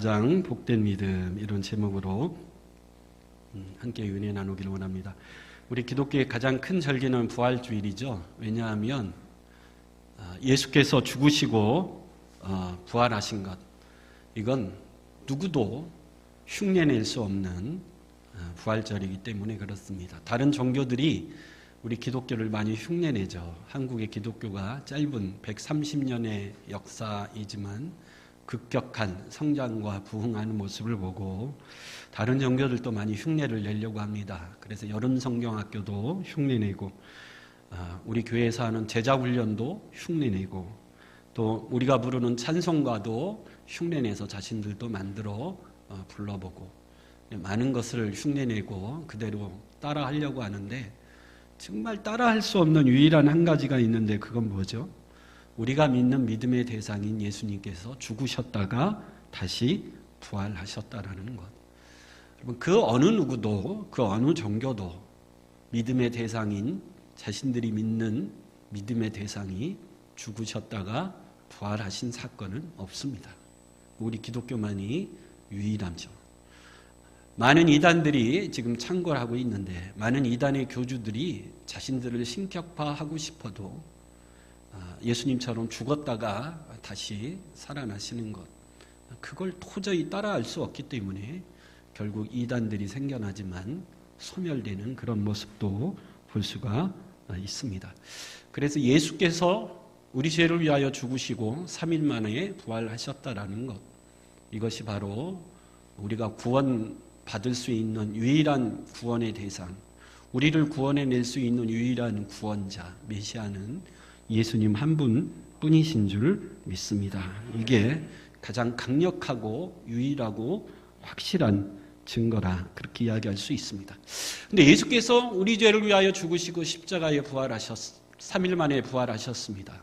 가장 복된 믿음, 이런 제목으로 함께 은혜 나누기를 원합니다. 우리 기독교의 가장 큰 절기는 부활주일이죠. 왜냐하면 예수께서 죽으시고 부활하신 것, 이건 누구도 흉내낼 수 없는 부활절이기 때문에 그렇습니다. 다른 종교들이 우리 기독교를 많이 흉내내죠. 한국의 기독교가 짧은 130년의 역사이지만 급격한 성장과 부흥하는 모습을 보고 다른 종교들도 많이 흉내를 내려고 합니다. 그래서 여름 성경학교도 흉내내고 우리 교회에서 하는 제자훈련도 흉내내고 또 우리가 부르는 찬송가도 흉내내서 자신들도 만들어 불러보고 많은 것을 흉내내고 그대로 따라하려고 하는데 정말 따라할 수 없는 유일한 한 가지가 있는데 그건 뭐죠? 우리가 믿는 믿음의 대상인 예수님께서 죽으셨다가 다시 부활하셨다라는 것. 여러분, 그 어느 누구도, 그 어느 종교도 믿음의 대상인 자신들이 믿는 믿음의 대상이 죽으셨다가 부활하신 사건은 없습니다. 우리 기독교만이 유일하죠. 많은 이단들이 지금 창궐 하고 있는데 많은 이단의 교주들이 자신들을 신격화하고 싶어도 예수님처럼 죽었다가 다시 살아나시는 것, 그걸 도저히 따라할 수 없기 때문에 결국 이단들이 생겨나지만 소멸되는 그런 모습도 볼 수가 있습니다. 그래서 예수께서 우리 죄를 위하여 죽으시고 3일 만에 부활하셨다라는 것, 이것이 바로 우리가 구원받을 수 있는 유일한 구원의 대상, 우리를 구원해낼 수 있는 유일한 구원자, 메시아는 예수님 한 분뿐이신 줄 믿습니다. 이게 가장 강력하고 유일하고 확실한 증거라 그렇게 이야기할 수 있습니다. 근데 예수께서 우리 죄를 위하여 죽으시고 십자가에 3일 만에 부활하셨습니다.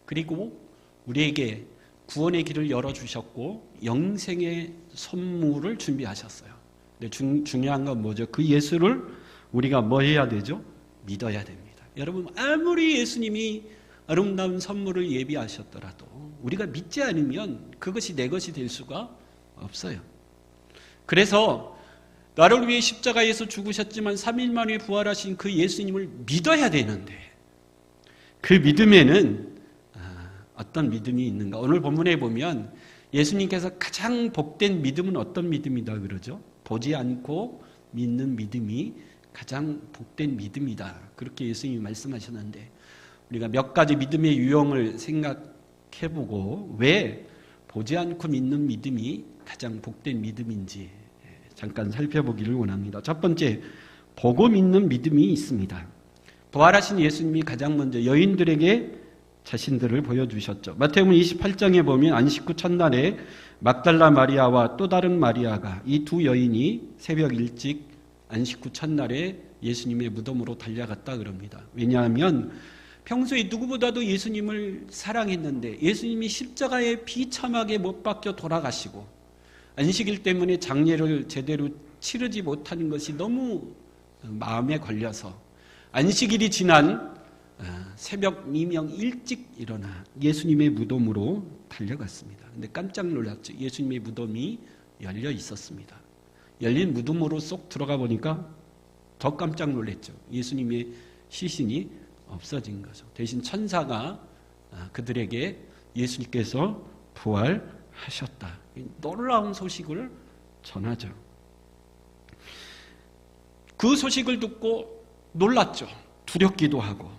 그리고 우리에게 구원의 길을 열어주셨고 영생의 선물을 준비하셨어요. 근데 중요한 건 뭐죠? 그 예수를 우리가 뭐 해야 되죠? 믿어야 됩니다. 여러분, 아무리 예수님이 아름다운 선물을 예비하셨더라도 우리가 믿지 않으면 그것이 내 것이 될 수가 없어요. 그래서 나를 위해 십자가에서 죽으셨지만 3일 만에 부활하신 그 예수님을 믿어야 되는데 그 믿음에는 어떤 믿음이 있는가? 오늘 본문에 보면 예수님께서 가장 복된 믿음은 어떤 믿음이다 그러죠? 보지 않고 믿는 믿음이 가장 복된 믿음이다. 그렇게 예수님이 말씀하셨는데 우리가 몇 가지 믿음의 유형을 생각해보고 왜 보지 않고 믿는 믿음이 가장 복된 믿음인지 잠깐 살펴보기를 원합니다. 첫 번째, 보고 믿는 믿음이 있습니다. 부활하신 예수님이 가장 먼저 여인들에게 자신들을 보여주셨죠. 마태복음 28장에 보면 안식 후 첫날에 막달라 마리아와 또 다른 마리아가 이 두 여인이 새벽 일찍 안식 후 첫날에 예수님의 무덤으로 달려갔다 그럽니다. 왜냐하면 평소에 누구보다도 예수님을 사랑했는데 예수님이 십자가에 비참하게 못 박혀 돌아가시고 안식일 때문에 장례를 제대로 치르지 못하는 것이 너무 마음에 걸려서 안식일이 지난 새벽 미명 일찍 일어나 예수님의 무덤으로 달려갔습니다. 근데 깜짝 놀랐죠. 예수님의 무덤이 열려 있었습니다. 열린 무덤으로 쏙 들어가 보니까 더 깜짝 놀랐죠. 예수님의 시신이 없어진 거죠. 대신 천사가 그들에게 예수님께서 부활하셨다, 놀라운 소식을 전하죠. 그 소식을 듣고 놀랐죠. 두렵기도 하고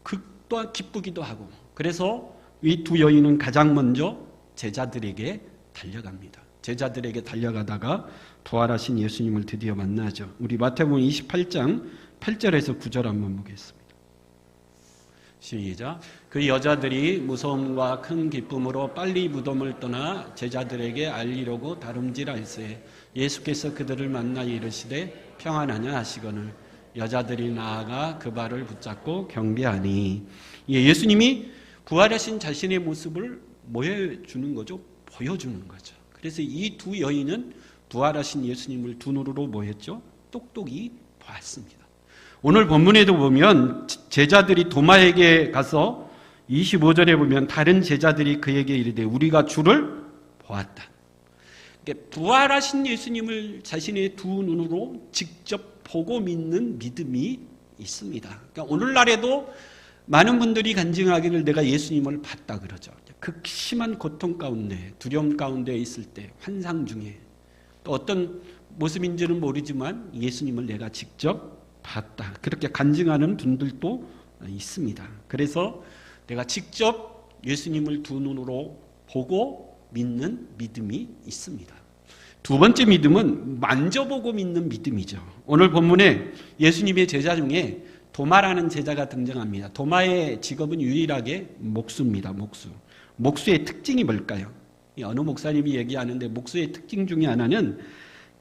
그 또한 기쁘기도 하고. 그래서 이 두 여인은 가장 먼저 제자들에게 달려갑니다. 제자들에게 달려가다가 부활하신 예수님을 드디어 만나죠. 우리 마태복음 28장 8절에서 9절 한번 보겠습니다. 시작. 그 여자들이 무서움과 큰 기쁨으로 빨리 무덤을 떠나 제자들에게 알리려고 다름질할세 예수께서 그들을 만나 이르시되 평안하냐 하시거늘 여자들이 나아가 그 발을 붙잡고 경배하니. 예수님이 부활하신 자신의 모습을 뭐 해주는 거죠? 보여주는 거죠. 그래서 이 두 여인은 부활하신 예수님을 두 눈으로 뭐 했죠? 똑똑히 보았습니다. 오늘 본문에도 보면 제자들이 도마에게 가서 25절에 보면 다른 제자들이 그에게 이르되 우리가 주를 보았다. 부활하신 예수님을 자신의 두 눈으로 직접 보고 믿는 믿음이 있습니다. 그러니까 오늘날에도 많은 분들이 간증하기를 내가 예수님을 봤다 그러죠. 극심한 고통 가운데, 두려움 가운데 있을 때, 환상 중에 또 어떤 모습인지는 모르지만 예수님을 내가 직접 봤다. 그렇게 간증하는 분들도 있습니다. 그래서 내가 직접 예수님을 두 눈으로 보고 믿는 믿음이 있습니다. 두 번째 믿음은 만져보고 믿는 믿음이죠. 오늘 본문에 예수님의 제자 중에 도마라는 제자가 등장합니다. 도마의 직업은 유일하게 목수입니다. 목수. 목수의 특징이 뭘까요? 어느 목사님이 얘기하는데 목수의 특징 중에 하나는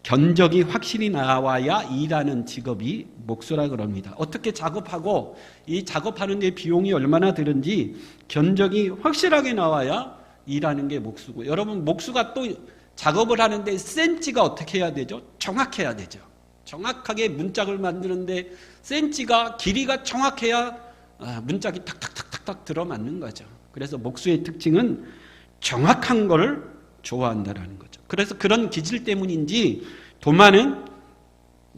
견적이 확실히 나와야 일하는 직업이 목수라 그럽니다. 어떻게 작업하고 이 작업하는 데 비용이 얼마나 드는지 견적이 확실하게 나와야 일하는 게 목수고, 여러분 목수가 또 작업을 하는데 센치가 어떻게 해야 되죠? 정확해야 되죠. 정확하게 문짝을 만드는데 센치가 길이가 정확해야 문짝이 탁탁탁탁 들어맞는 거죠. 그래서 목수의 특징은 정확한 걸 좋아한다라는 거죠. 그래서 그런 기질 때문인지 도마는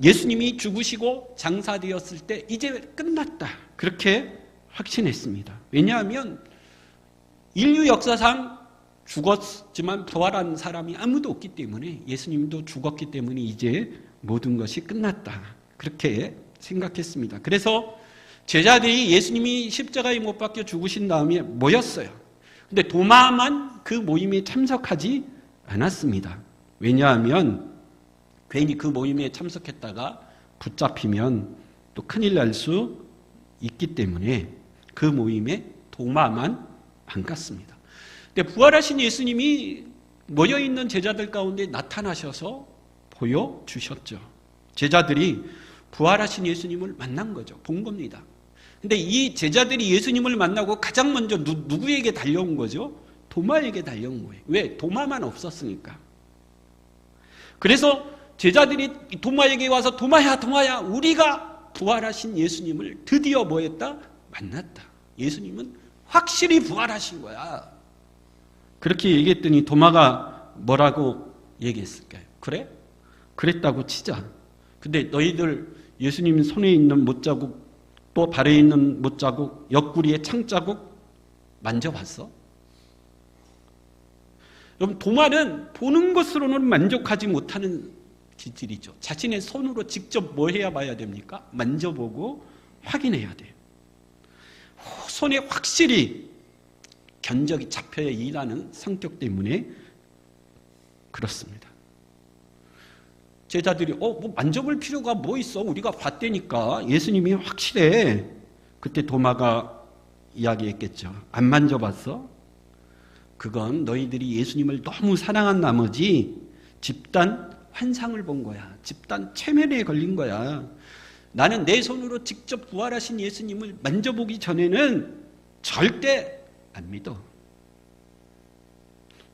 예수님이 죽으시고 장사되었을 때 이제 끝났다, 그렇게 확신했습니다. 왜냐하면 인류 역사상 죽었지만 부활한 사람이 아무도 없기 때문에, 예수님도 죽었기 때문에 이제 모든 것이 끝났다, 그렇게 생각했습니다. 그래서 제자들이 예수님이 십자가에 못 박혀 죽으신 다음에 모였어요. 근데 도마만 그 모임에 참석하지 않았습니다. 왜냐하면 괜히 그 모임에 참석했다가 붙잡히면 또 큰일 날 수 있기 때문에 그 모임에 도마만 안 갔습니다. 근데 부활하신 예수님이 모여있는 제자들 가운데 나타나셔서 보여주셨죠. 제자들이 부활하신 예수님을 만난 거죠. 본 겁니다. 근데 이 제자들이 예수님을 만나고 가장 먼저 누구에게 달려온 거죠? 도마에게 달려온 거예요. 왜? 도마만 없었으니까. 그래서 제자들이 도마에게 와서 도마야 우리가 부활하신 예수님을 드디어 뭐 했다? 만났다. 예수님은 확실히 부활하신 거야. 그렇게 얘기했더니 도마가 뭐라고 얘기했을까요? 그래? 그랬다고 치자. 근데 너희들 예수님 손에 있는 못자국, 또 발에 있는 못자국, 옆구리에 창자국 만져봤어? 여러분, 도마는 보는 것으로는 만족하지 못하는 기질이죠. 자신의 손으로 직접 뭐 해야 봐야 됩니까? 만져보고 확인해야 돼요. 손에 확실히 견적이 잡혀야 일하는 성격 때문에 그렇습니다. 제자들이 뭐 만져볼 필요가 뭐 있어? 우리가 봤다니까. 예수님이 확실해. 그때 도마가 이야기했겠죠. 안 만져봤어? 그건 너희들이 예수님을 너무 사랑한 나머지 집단 환상을 본 거야. 집단 최면에 걸린 거야. 나는 내 손으로 직접 부활하신 예수님을 만져보기 전에는 절대 안 믿어.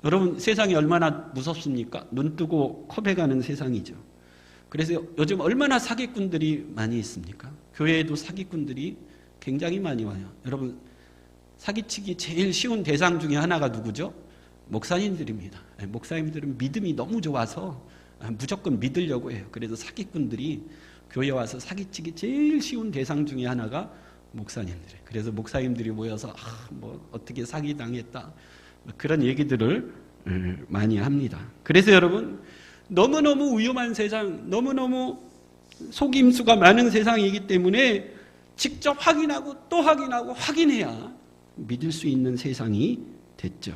여러분, 세상이 얼마나 무섭습니까? 눈 뜨고 코베가는 세상이죠. 그래서 요즘 얼마나 사기꾼들이 많이 있습니까? 교회에도 사기꾼들이 굉장히 많이 와요. 여러분, 사기치기 제일 쉬운 대상 중에 하나가 누구죠? 목사님들입니다. 목사님들은 믿음이 너무 좋아서 무조건 믿으려고 해요. 그래서 사기꾼들이 교회에 와서 사기치기 제일 쉬운 대상 중에 하나가 목사님들이에요. 그래서 목사님들이 모여서 뭐 어떻게 사기당했다, 그런 얘기들을 많이 합니다. 그래서 여러분, 너무너무 위험한 세상, 너무너무 속임수가 많은 세상이기 때문에 직접 확인하고 또 확인하고 확인해야 믿을 수 있는 세상이 됐죠.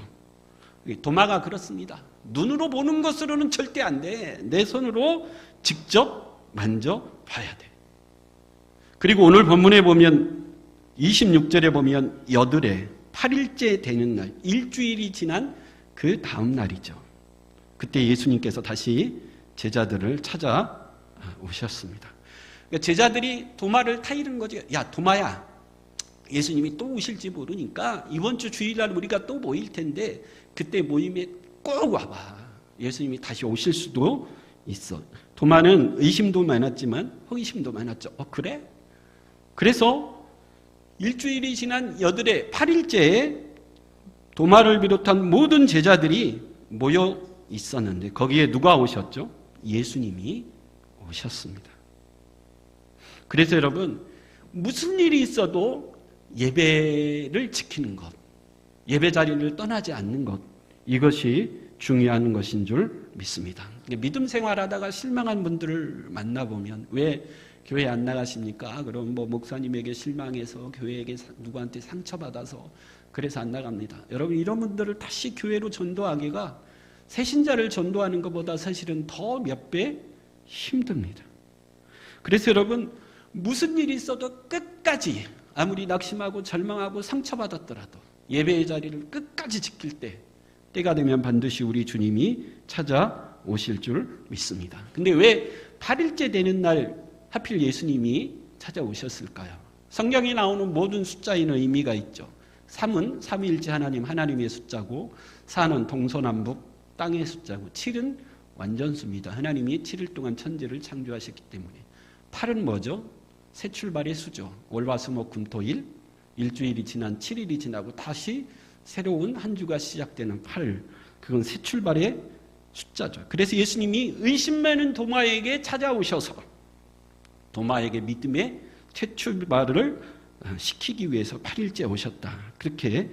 도마가 그렇습니다. 눈으로 보는 것으로는 절대 안 돼. 내 손으로 직접 만져봐야 돼. 그리고 오늘 본문에 보면 26절에 보면 여드레 8일째 되는 날, 일주일이 지난 그 다음 날이죠. 그때 예수님께서 다시 제자들을 찾아오셨습니다. 그러니까 제자들이 도마를 타이른 거죠. 야, 도마야, 예수님이 또 오실지 모르니까 이번 주 주일날 우리가 또 모일 텐데 그때 모임에 꼭 와봐. 예수님이 다시 오실 수도 있어. 도마는 의심도 많았지만 호기심도 많았죠. 그래? 그래서 일주일이 지난 여드레 8일째에 도마를 비롯한 모든 제자들이 모여 있었는데 거기에 누가 오셨죠? 예수님이 오셨습니다. 그래서 여러분, 무슨 일이 있어도 예배를 지키는 것, 예배 자리를 떠나지 않는 것, 이것이 중요한 것인 줄 믿습니다. 믿음 생활하다가 실망한 분들을 만나보면 왜 교회 안 나가십니까? 그럼 목사님에게 실망해서 교회에게 누구한테 상처받아서 그래서 안 나갑니다. 여러분, 이런 분들을 다시 교회로 전도하기가 새신자를 전도하는 것보다 사실은 더 몇 배 힘듭니다. 그래서 여러분, 무슨 일이 있어도 끝까지 아무리 낙심하고 절망하고 상처받았더라도 예배의 자리를 끝까지 지킬 때가 되면 반드시 우리 주님이 찾아오실 줄 믿습니다. 근데 왜 8일째 되는 날 하필 예수님이 찾아오셨을까요? 성경에 나오는 모든 숫자에는 의미가 있죠. 3은 삼위일체 하나님의 숫자고, 4는 동서남북 땅의 숫자고, 7은 완전수입니다. 하나님이 7일 동안 천지를 창조하셨기 때문에. 8은 뭐죠? 새 출발의 수죠. 월화수목금토일, 일주일이 지난 7일이 지나고 다시 새로운 한 주가 시작되는 8일. 그건 새 출발의 숫자죠. 그래서 예수님이 의심 많은 도마에게 찾아오셔서 도마에게 믿음의 최출발을 시키기 위해서 8일째 오셨다. 그렇게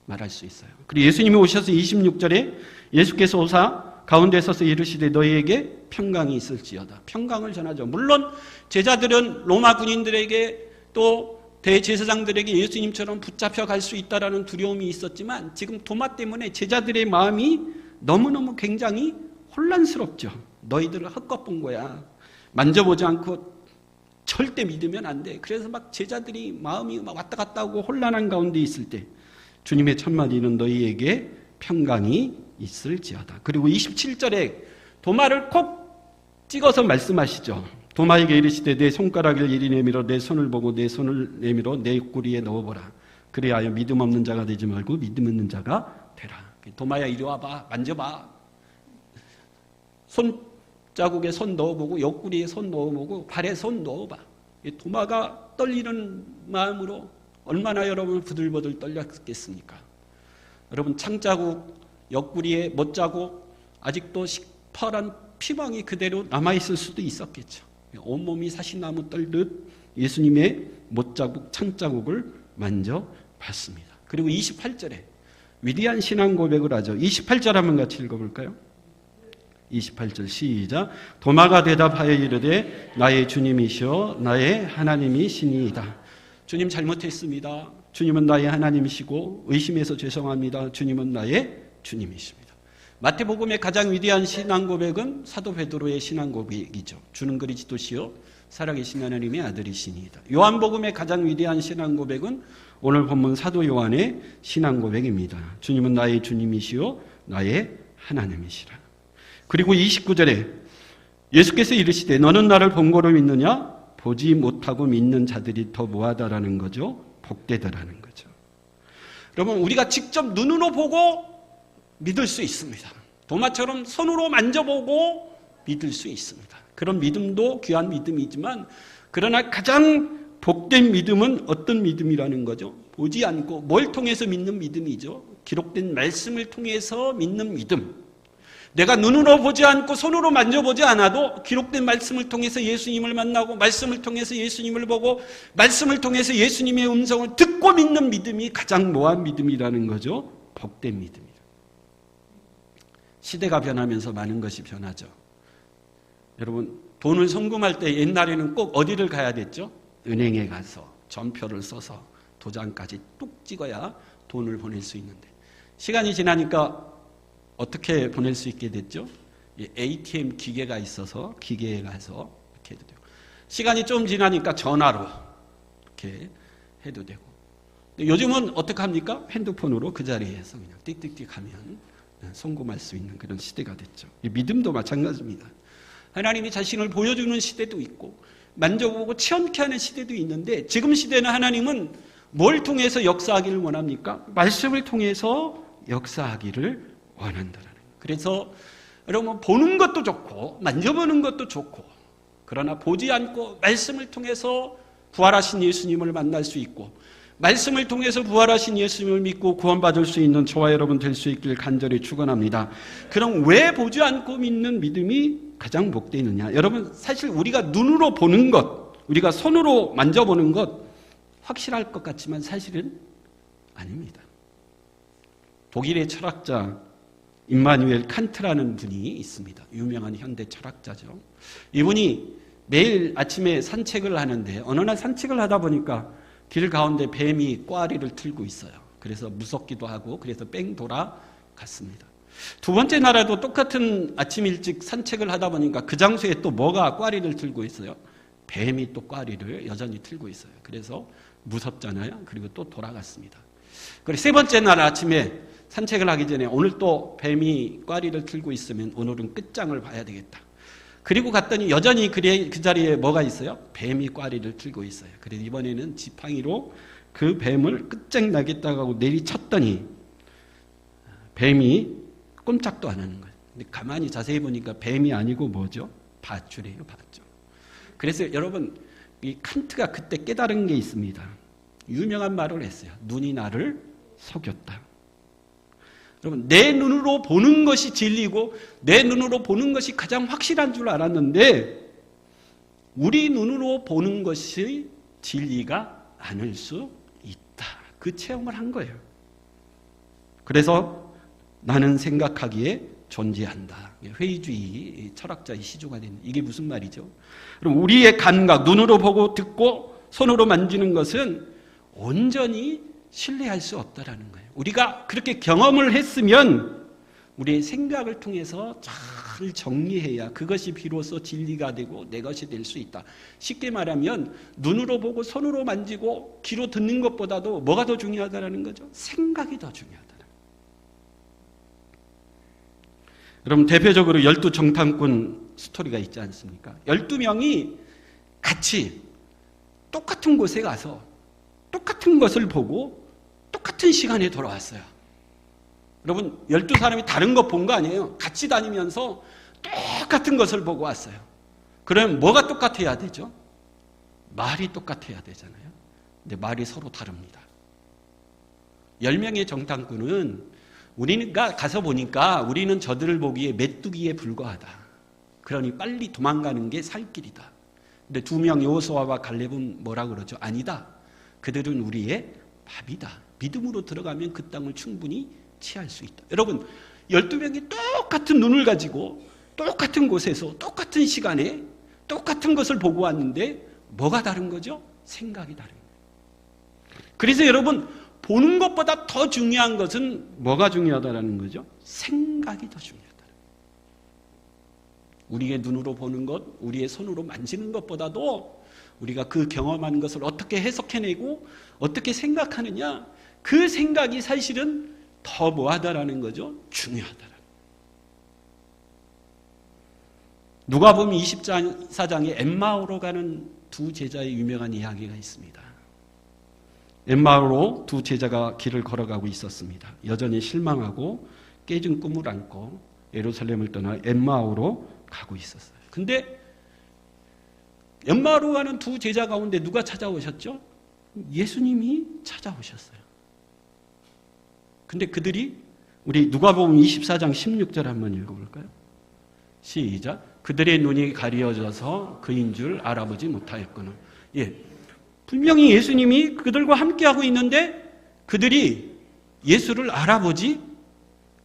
말할 수 있어요. 그리고 예수님이 오셔서 26절에 예수께서 오사 가운데 서서 이르시되 너희에게 평강이 있을지어다. 평강을 전하죠. 물론 제자들은 로마 군인들에게 또 대제사장들에게 예수님처럼 붙잡혀 갈 수 있다라는 두려움이 있었지만 지금 도마 때문에 제자들의 마음이 너무너무 굉장히 혼란스럽죠. 너희들을 헛것 본 거야. 만져보지 않고 절대 믿으면 안 돼. 그래서 막 제자들이 마음이 막 왔다 갔다 하고 혼란한 가운데 있을 때 주님의 첫마디는 너희에게 평강이 있을지어다. 그리고 27절에 도마를 콕 찍어서 말씀하시죠. 도마에게 이르시되 내 손가락을 이리 내밀어 내 손을 보고 내 손을 내밀어 내 옆구리에 넣어보라. 그리하여 믿음 없는 자가 되지 말고 믿음 있는 자가 되라. 도마야 이리 와봐. 만져봐. 손자국에 손 넣어보고 옆구리에 손 넣어보고 발에 손 넣어봐. 도마가 떨리는 마음으로 얼마나 여러분 부들부들 떨렸겠습니까? 여러분 창자국, 옆구리에 못자국, 아직도 시퍼런 피방이 그대로 남아있을 수도 있었겠죠. 온몸이 사시나무 떨듯 예수님의 못자국, 창자국을 만져봤습니다. 그리고 28절에 위대한 신앙 고백을 하죠. 28절 한번 같이 읽어볼까요? 28절 시작. 도마가 대답하여 이르되 나의 주님이시여 나의 하나님이시니이다. 주님 잘못했습니다. 주님은 나의 하나님이시고 의심해서 죄송합니다. 주님은 나의 주님이십니다. 마태복음의 가장 위대한 신앙 고백은 사도 베드로의 신앙 고백이죠. 주는 그리스도시요 살아계신 하나님의 아들이시니이다. 요한복음의 가장 위대한 신앙 고백은 오늘 본문 사도 요한의 신앙 고백입니다. 주님은 나의 주님이시요 나의 하나님이시라. 그리고 29절에 예수께서 이르시되 너는 나를 본거로 믿느냐? 보지 못하고 믿는 자들이 더 무하다라는 거죠. 복되다라는 거죠. 여러분 우리가 직접 눈으로 보고 믿을 수 있습니다. 도마처럼 손으로 만져보고 믿을 수 있습니다. 그런 믿음도 귀한 믿음이지만 그러나 가장 복된 믿음은 어떤 믿음이라는 거죠? 보지 않고 뭘 통해서 믿는 믿음이죠? 기록된 말씀을 통해서 믿는 믿음. 내가 눈으로 보지 않고 손으로 만져보지 않아도 기록된 말씀을 통해서 예수님을 만나고 말씀을 통해서 예수님을 보고 말씀을 통해서 예수님의 음성을 듣고 믿는 믿음이 가장 모한 믿음이라는 거죠. 복된 믿음이다. 시대가 변하면서 많은 것이 변하죠. 여러분 돈을 송금할 때 옛날에는 꼭 어디를 가야 됐죠? 은행에 가서 전표를 써서 도장까지 뚝 찍어야 돈을 보낼 수 있는데 시간이 지나니까 어떻게 보낼 수 있게 됐죠? ATM 기계가 있어서 기계에 가서 이렇게 해도 되고 시간이 좀 지나니까 전화로 이렇게 해도 되고 요즘은 어떻게 합니까? 핸드폰으로 그 자리에서 그냥 띡띡띡 하면 송금할 수 있는 그런 시대가 됐죠. 믿음도 마찬가지입니다. 하나님이 자신을 보여주는 시대도 있고 만져보고 체험케 하는 시대도 있는데 지금 시대는 하나님은 뭘 통해서 역사하기를 원합니까? 말씀을 통해서 역사하기를 원한다라는 거예요. 그래서 여러분 보는 것도 좋고 만져보는 것도 좋고 그러나 보지 않고 말씀을 통해서 부활하신 예수님을 만날 수 있고 말씀을 통해서 부활하신 예수님을 믿고 구원받을 수 있는 저와 여러분 될 수 있길 간절히 축원합니다. 그럼 왜 보지 않고 믿는 믿음이 가장 복되느냐? 여러분, 사실 우리가 눈으로 보는 것, 우리가 손으로 만져보는 것 확실할 것 같지만 사실은 아닙니다. 독일의 철학자 임마누엘 칸트라는 분이 있습니다. 유명한 현대 철학자죠. 이분이 매일 아침에 산책을 하는데 어느 날 산책을 하다 보니까 길 가운데 뱀이 꽈리를 틀고 있어요. 그래서 무섭기도 하고 그래서 뺑 돌아갔습니다. 두 번째 날에도 똑같은 아침 일찍 산책을 하다 보니까 그 장소에 또 뭐가 꽈리를 틀고 있어요? 뱀이 또 꽈리를 여전히 틀고 있어요. 그래서 무섭잖아요. 그리고 또 돌아갔습니다. 그리고 세 번째 날 아침에 산책을 하기 전에 오늘 또 뱀이 꽈리를 틀고 있으면 오늘은 끝장을 봐야 되겠다. 그리고 갔더니 여전히 그 자리에 뭐가 있어요? 뱀이 꽈리를 틀고 있어요. 그래서 이번에는 지팡이로 그 뱀을 끝장나겠다고 하고 내리쳤더니 뱀이 꼼짝도 안 하는 거예요. 근데 가만히 자세히 보니까 뱀이 아니고 뭐죠? 밧줄이에요, 밧줄. 그래서 여러분, 이 칸트가 그때 깨달은 게 있습니다. 유명한 말을 했어요. 눈이 나를 속였다. 여러분, 내 눈으로 보는 것이 진리고 내 눈으로 보는 것이 가장 확실한 줄 알았는데 우리 눈으로 보는 것이 진리가 아닐 수 있다. 그 체험을 한 거예요. 그래서 나는 생각하기에 존재한다. 회의주의 철학자의 시조가 된 이게 무슨 말이죠? 그럼 우리의 감각, 눈으로 보고 듣고 손으로 만지는 것은 온전히 신뢰할 수 없다라는 거예요. 우리가 그렇게 경험을 했으면 우리의 생각을 통해서 잘 정리해야 그것이 비로소 진리가 되고 내 것이 될 수 있다. 쉽게 말하면 눈으로 보고 손으로 만지고 귀로 듣는 것보다도 뭐가 더 중요하다는 거죠? 생각이 더 중요하다. 여러분, 대표적으로 12정탐꾼 스토리가 있지 않습니까? 12명이 같이 똑같은 곳에 가서 똑같은 것을 보고 똑같은 시간에 돌아왔어요. 여러분, 12사람이 다른 것 본 거 아니에요. 같이 다니면서 똑같은 것을 보고 왔어요. 그러면 뭐가 똑같아야 되죠? 말이 똑같아야 되잖아요. 근데 말이 서로 다릅니다. 10명의 정탐꾼은 우리가 가서 보니까 우리는 저들을 보기에 메뚜기에 불과하다. 그러니 빨리 도망가는 게 살 길이다. 근데 2명 여호수아와 갈렙은 뭐라 그러죠? 아니다. 그들은 우리의 밥이다. 믿음으로 들어가면 그 땅을 충분히 취할 수 있다. 여러분, 12명이 똑같은 눈을 가지고 똑같은 곳에서 똑같은 시간에 똑같은 것을 보고 왔는데 뭐가 다른 거죠? 생각이 다른 거예요. 그래서 여러분, 보는 것보다 더 중요한 것은 뭐가 중요하다는 거죠? 생각이 더 중요하다. 우리의 눈으로 보는 것, 우리의 손으로 만지는 것보다도 우리가 그 경험한 것을 어떻게 해석해내고 어떻게 생각하느냐, 그 생각이 사실은 더 뭐하다라는 거죠? 중요하다라는. 누가복음 24장에 엠마오로 가는 두 제자의 유명한 이야기가 있습니다. 엠마오로 두 제자가 길을 걸어가고 있었습니다. 여전히 실망하고 깨진 꿈을 안고 예루살렘을 떠나 엠마오로 가고 있었어요. 근데 엠마오로 가는 두 제자 가운데 누가 찾아오셨죠? 예수님이 찾아오셨어요. 근데 그들이 우리 누가복음 24장 16절 한번 읽어볼까요? 시작. 그들의 눈이 가려져서 그인 줄 알아보지 못하였거늘. 예, 분명히 예수님이 그들과 함께하고 있는데 그들이 예수를 알아보지,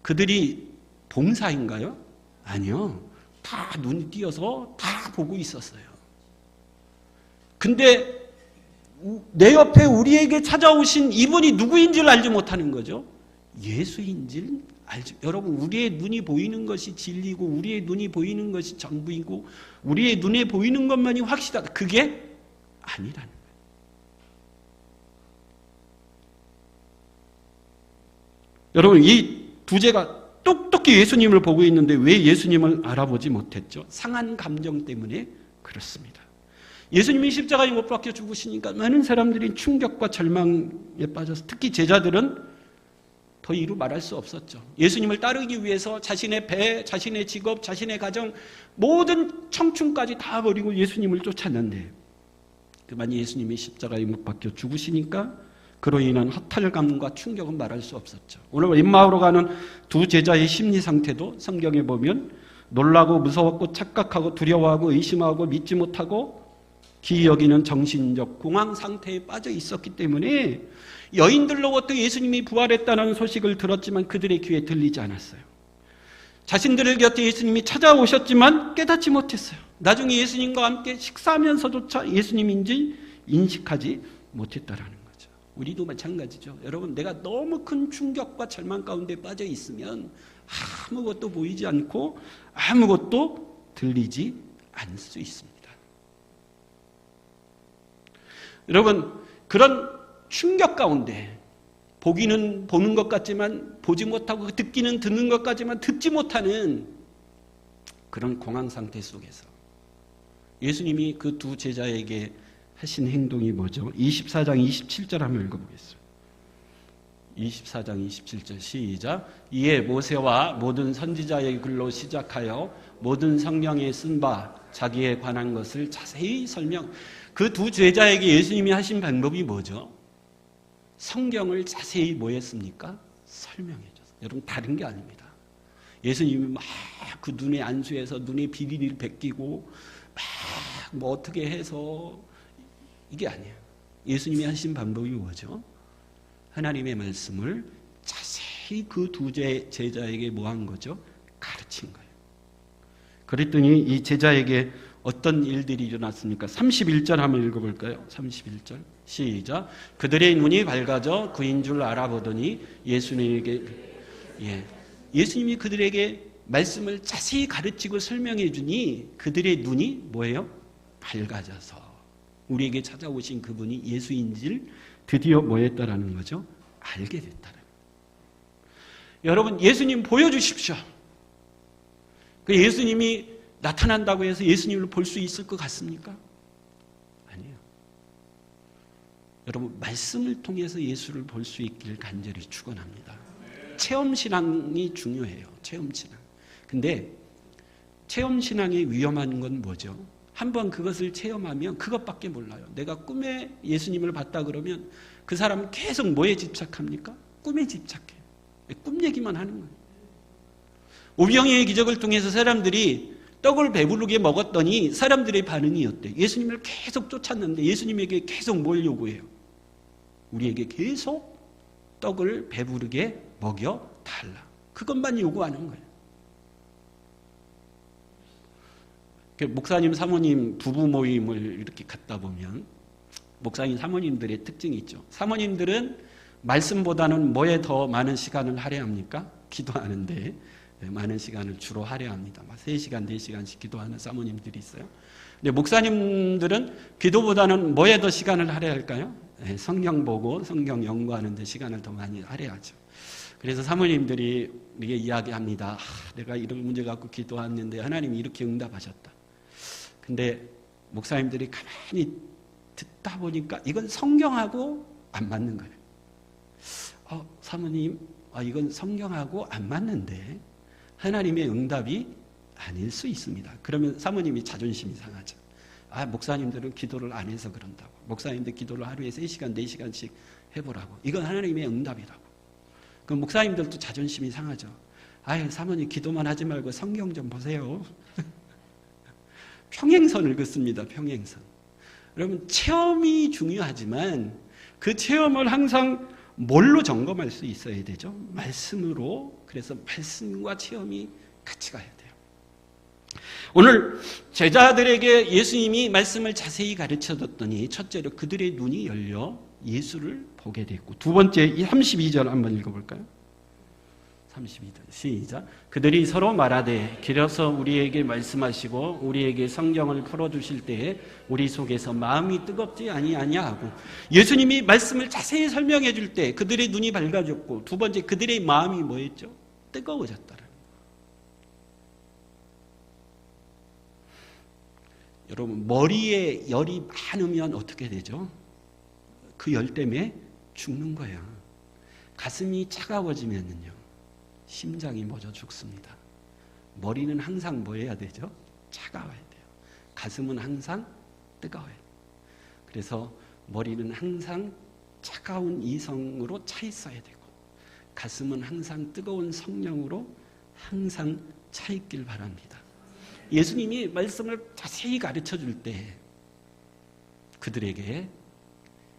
그들이 봉사인가요? 아니요. 다 눈이 띄어서 다 보고 있었어요. 근데 내 옆에 우리에게 찾아오신 이분이 누구인 줄 알지 못하는 거죠. 예수인 줄 알죠. 여러분, 우리의 눈이 보이는 것이 진리고 우리의 눈이 보이는 것이 전부이고 우리의 눈에 보이는 것만이 확실하다. 그게 아니라는 거예요. 여러분, 이 두제가 똑똑히 예수님을 보고 있는데 왜 예수님을 알아보지 못했죠? 상한 감정 때문에 그렇습니다. 예수님이 십자가에 못 박혀 죽으시니까 많은 사람들이 충격과 절망에 빠져서, 특히 제자들은 더 이루 말할 수 없었죠. 예수님을 따르기 위해서 자신의 배, 자신의 직업, 자신의 가정, 모든 청춘까지 다 버리고 예수님을 쫓았는데 그만 예수님이 십자가에 못 박혀 죽으시니까 그로 인한 허탈감과 충격은 말할 수 없었죠. 오늘 엠마오로 가는 두 제자의 심리 상태도 성경에 보면 놀라고 무서웠고 착각하고 두려워하고 의심하고 믿지 못하고 기이 여기는 정신적 공황 상태에 빠져 있었기 때문에 여인들로부터 예수님이 부활했다는 소식을 들었지만 그들의 귀에 들리지 않았어요. 자신들 곁에 예수님이 찾아오셨지만 깨닫지 못했어요. 나중에 예수님과 함께 식사하면서조차 예수님인지 인식하지 못했다라는 거죠. 우리도 마찬가지죠. 여러분, 내가 너무 큰 충격과 절망 가운데 빠져 있으면 아무것도 보이지 않고 아무것도 들리지 않을 수 있습니다. 여러분, 그런 충격 가운데 보기는 보는 것 같지만 보지 못하고 듣기는 듣는 것 같지만 듣지 못하는 그런 공황 상태 속에서 예수님이 그 두 제자에게 하신 행동이 뭐죠? 24장 27절 한번 읽어보겠습니다. 24장 27절 시작. 이에 모세와 모든 선지자의 글로 시작하여 모든 성경에 쓴 바 자기에 관한 것을 자세히 설명. 그 두 제자에게 예수님이 하신 방법이 뭐죠? 성경을 자세히 뭐 했습니까? 설명해 줬어요. 여러분, 다른 게 아닙니다. 예수님이 막 그 눈의 안수에서 눈의 비리를 벗기고 막 뭐 어떻게 해서 이게 아니에요. 예수님이 하신 방법이 뭐죠? 하나님의 말씀을 자세히 그 두 제자에게 뭐 한 거죠? 가르친 거예요. 그랬더니 이 제자에게 어떤 일들이 일어났습니까? 31절 한번 읽어볼까요? 31절 시작. 그들의 눈이 밝아져 그인 줄 알아보더니 예수님이 그들에게 말씀을 자세히 가르치고 설명해 주니 그들의 눈이 뭐예요? 밝아져서 우리에게 찾아오신 그분이 예수인지를 드디어 뭐 했다라는 거죠? 알게 됐다는 거예요. 여러분, 예수님 보여주십시오. 그 예수님이 나타난다고 해서 예수님을 볼 수 있을 것 같습니까? 아니에요. 여러분, 말씀을 통해서 예수를 볼 수 있기를 간절히 축원합니다. 체험신앙이 중요해요. 체험신앙. 근데 체험신앙이 위험한 건 뭐죠? 한번 그것을 체험하면 그것밖에 몰라요. 내가 꿈에 예수님을 봤다 그러면 그 사람은 계속 뭐에 집착합니까? 꿈에 집착해요. 꿈 얘기만 하는 거예요. 오병이의 기적을 통해서 사람들이 떡을 배부르게 먹었더니 사람들의 반응이 어때요? 예수님을 계속 쫓았는데 예수님에게 계속 뭘 요구해요? 우리에게 계속 떡을 배부르게 먹여달라. 그것만 요구하는 거예요. 목사님, 사모님 부부 모임을 이렇게 갔다 보면 목사님, 사모님들의 특징이 있죠. 사모님들은 말씀보다는 뭐에 더 많은 시간을 할애합니까? 기도하는데 많은 시간을 주로 할애합니다. 3시간, 4시간씩 기도하는 사모님들이 있어요. 근데 목사님들은 기도보다는 뭐에 더 시간을 할애할까요? 성경 보고 성경 연구하는 데 시간을 더 많이 할애하죠. 그래서 사모님들이 이렇게 이야기합니다. 내가 이런 문제 갖고 기도했는데 하나님이 이렇게 응답하셨다. 근데 목사님들이 가만히 듣다 보니까 이건 성경하고 안 맞는 거예요. 사모님, 이건 성경하고 안 맞는데 하나님의 응답이 아닐 수 있습니다. 그러면 사모님이 자존심이 상하죠. 목사님들은 기도를 안 해서 그런다고. 목사님들 기도를 하루에 3시간, 4시간씩 해보라고. 이건 하나님의 응답이라고. 그럼 목사님들도 자존심이 상하죠. 사모님 기도만 하지 말고 성경 좀 보세요. 평행선을 긋습니다. 평행선. 여러분, 체험이 중요하지만 그 체험을 항상 뭘로 점검할 수 있어야 되죠? 말씀으로. 그래서 말씀과 체험이 같이 가야 돼요. 오늘 제자들에게 예수님이 말씀을 자세히 가르쳐줬더니 첫째로 그들의 눈이 열려 예수를 보게 됐고, 두 번째 32절 한번 읽어볼까요? 32절 시작. 그들이 서로 말하되 길어서 우리에게 말씀하시고 우리에게 성경을 풀어주실 때에 우리 속에서 마음이 뜨겁지 아니하냐 하고, 예수님이 말씀을 자세히 설명해 줄 때 그들의 눈이 밝아졌고, 두 번째 그들의 마음이 뭐였죠? 뜨거워졌다라는 거예요. 여러분, 머리에 열이 많으면 어떻게 되죠? 그 열 때문에 죽는 거예요. 가슴이 차가워지면요 심장이 멎어 죽습니다. 머리는 항상 뭐 해야 되죠? 차가워야 돼요. 가슴은 항상 뜨거워야 돼요. 그래서 머리는 항상 차가운 이성으로 차 있어야 되고 가슴은 항상 뜨거운 성령으로 항상 차 있길 바랍니다. 예수님이 말씀을 자세히 가르쳐 줄 때 그들에게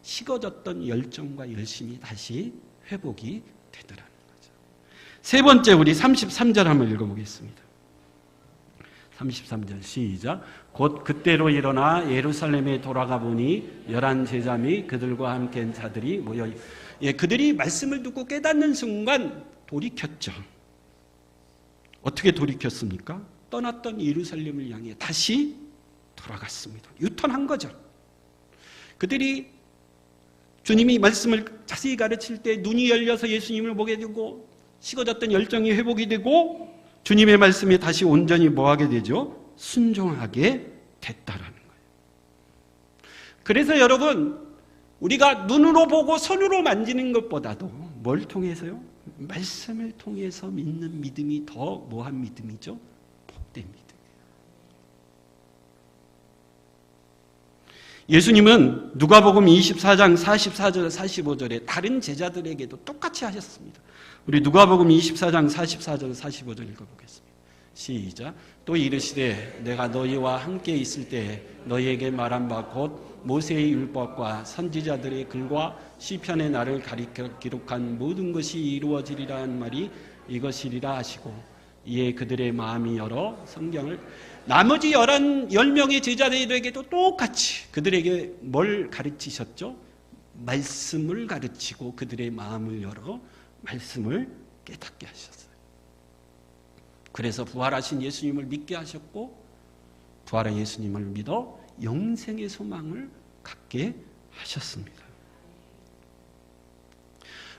식어졌던 열정과 열심이 다시 회복이 되더라는 거죠. 세 번째, 우리 33절 한번 읽어보겠습니다. 33절 시작. 곧 그때로 일어나 예루살렘에 돌아가 보니 11 제자 및 그들과 함께 한 자들이 모여 그들이 말씀을 듣고 깨닫는 순간 돌이켰죠. 어떻게 돌이켰습니까? 떠났던 예루살렘을 향해 다시 돌아갔습니다. 유턴한 거죠. 그들이 주님이 말씀을 자세히 가르칠 때 눈이 열려서 예수님을 보게 되고 식어졌던 열정이 회복이 되고 주님의 말씀에 다시 온전히 뭐하게 되죠? 순종하게 됐다라는 거예요. 그래서 여러분, 우리가 눈으로 보고 손으로 만지는 것보다도 뭘 통해서요? 말씀을 통해서 믿는 믿음이 더 뭐한 믿음이죠? 복된 믿음이에요. 예수님은 누가복음 24장 44절 45절에 다른 제자들에게도 똑같이 하셨습니다. 우리 누가복음 24장 44절 45절 읽어보겠습니다. 시작. 또 이르시되 내가 너희와 함께 있을 때 너희에게 말한 바 곧 모세의 율법과 선지자들의 글과 시편의 나를 가리켜 기록한 모든 것이 이루어지리라 한 말이 이것이리라 하시고 이에 그들의 마음이 열어 성경을 나머지 10명의 제자들에게도 똑같이 그들에게 뭘 가르치셨죠? 말씀을 가르치고 그들의 마음을 열어 말씀을 깨닫게 하셨어요. 그래서 부활하신 예수님을 믿게 하셨고 부활한 예수님을 믿어 영생의 소망을 갖게 하셨습니다.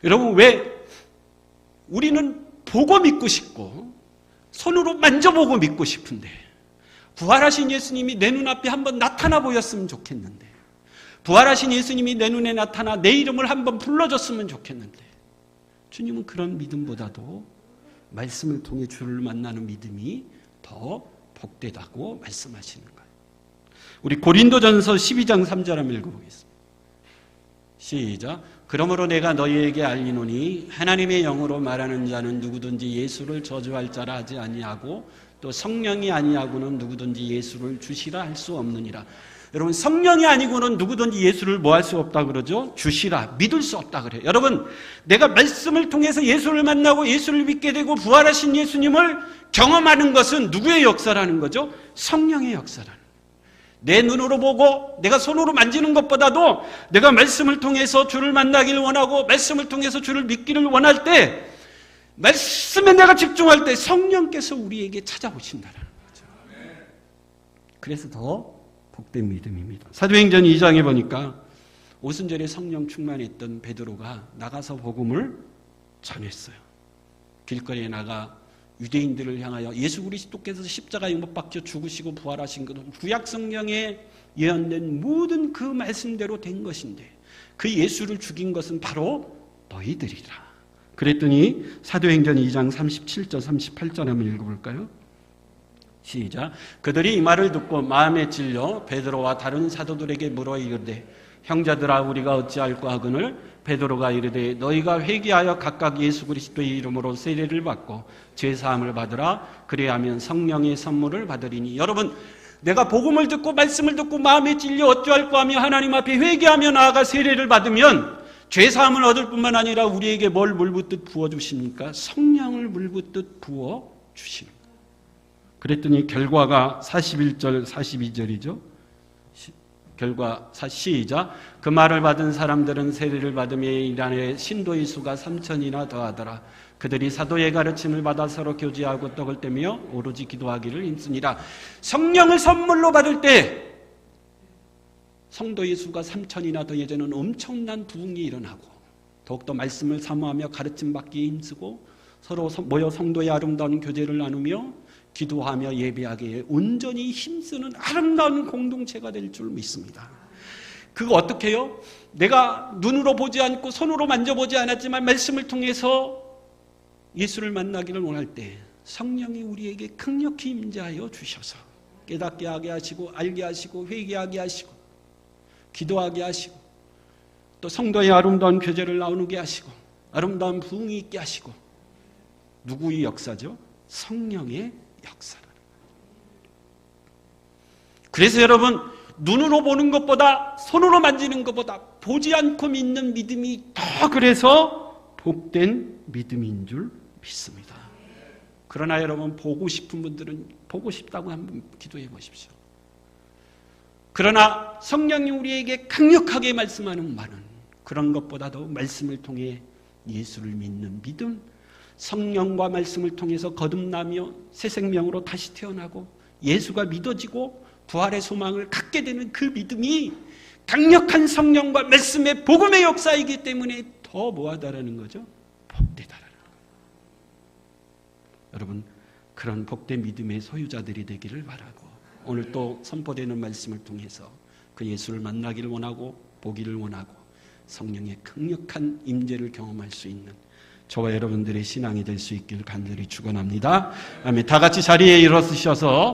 여러분, 왜 우리는 보고 믿고 싶고 손으로 만져보고 믿고 싶은데 부활하신 예수님이 내 눈앞에 한번 나타나 보였으면 좋겠는데 부활하신 예수님이 내 눈에 나타나 내 이름을 한번 불러줬으면 좋겠는데 주님은 그런 믿음보다도 말씀을 통해 주를 만나는 믿음이 더 복되다고 말씀하시는 거예요. 우리 고린도전서 12장 3절 한번 읽어보겠습니다. 시작. 그러므로 내가 너희에게 알리노니 하나님의 영으로 말하는 자는 누구든지 예수를 저주할 자라 하지 아니하고 또 성령이 아니하고는 누구든지 예수를 주시라 할 수 없느니라. 여러분, 성령이 아니고는 누구든지 예수를 뭐 할 수 없다 그러죠? 주시라, 믿을 수 없다 그래요. 여러분, 내가 말씀을 통해서 예수를 만나고 예수를 믿게 되고 부활하신 예수님을 경험하는 것은 누구의 역사라는 거죠? 성령의 역사라는 거예요. 내 눈으로 보고 내가 손으로 만지는 것보다도 내가 말씀을 통해서 주를 만나기를 원하고 말씀을 통해서 주를 믿기를 원할 때 말씀에 내가 집중할 때 성령께서 우리에게 찾아오신다는 거죠. 그래서 더 복된 믿음입니다. 사도행전 2장에 보니까 오순절에 성령 충만했던 베드로가 나가서 복음을 전했어요. 길거리에 나가 유대인들을 향하여 예수 그리스도께서 십자가에 못 박혀 죽으시고 부활하신 것은 구약 성경에 예언된 모든 그 말씀대로 된 것인데 그 예수를 죽인 것은 바로 너희들이라. 그랬더니 사도행전 2장 37절 38절 한번 읽어볼까요? 시작. 그들이 이 말을 듣고 마음에 찔려 베드로와 다른 사도들에게 물어 이르되 형제들아 우리가 어찌할까 하거늘 베드로가 이르되 너희가 회개하여 각각 예수 그리스도의 이름으로 세례를 받고 죄사함을 받으라. 그래야면 성령의 선물을 받으리니. 여러분, 내가 복음을 듣고 말씀을 듣고 마음에 찔려 어찌할까 하며 하나님 앞에 회개하며 나아가 세례를 받으면 죄사함을 얻을 뿐만 아니라 우리에게 뭘 물붓듯 부어주십니까? 성령을 물붓듯 부어주십니다. 그랬더니 결과가 41절 42절이죠. 결과 시작. 그 말을 받은 사람들은 세례를 받으며 이란의 신도의 수가 3,000이나 더하더라. 그들이 사도의 가르침을 받아 서로 교제하고 떡을 떼며 오로지 기도하기를 힘쓰니라. 성령을 선물로 받을 때 성도의 수가 3,000이나 더해지는 엄청난 부흥이 일어나고 더욱더 말씀을 사모하며 가르침 받기에 힘쓰고 서로 모여 성도의 아름다운 교제를 나누며 기도하며 예배하기에 온전히 힘쓰는 아름다운 공동체가 될 줄 믿습니다. 그거 어떻게 해요? 내가 눈으로 보지 않고 손으로 만져보지 않았지만 말씀을 통해서 예수를 만나기를 원할 때 성령이 우리에게 강력히 임재하여 주셔서 깨닫게 하게 하시고 알게 하시고 회개하게 하시고 기도하게 하시고 또 성도의 아름다운 표제를 나누게 하시고 아름다운 부흥이 있게 하시고 누구의 역사죠? 성령의 역사라는 거예요. 그래서 여러분 눈으로 보는 것보다 손으로 만지는 것보다 보지 않고 믿는 믿음이 더 그래서 복된 믿음인 줄 믿습니다. 그러나 여러분 보고 싶은 분들은 보고 싶다고 한번 기도해 보십시오. 그러나 성령이 우리에게 강력하게 말씀하는 말은 그런 것보다도 말씀을 통해 예수를 믿는 믿음, 성령과 말씀을 통해서 거듭나며 새 생명으로 다시 태어나고 예수가 믿어지고 부활의 소망을 갖게 되는 그 믿음이 강력한 성령과 말씀의 복음의 역사이기 때문에 더 뭐하다라는 거죠? 복되다라는 거예요. 여러분 그런 복된 믿음의 소유자들이 되기를 바라고 오늘 또 선포되는 말씀을 통해서 그 예수를 만나기를 원하고 보기를 원하고 성령의 강력한 임재를 경험할 수 있는 저와 여러분들의 신앙이 될 수 있기를 간절히 축원합니다. 아멘. 다 같이 자리에 일어서셔서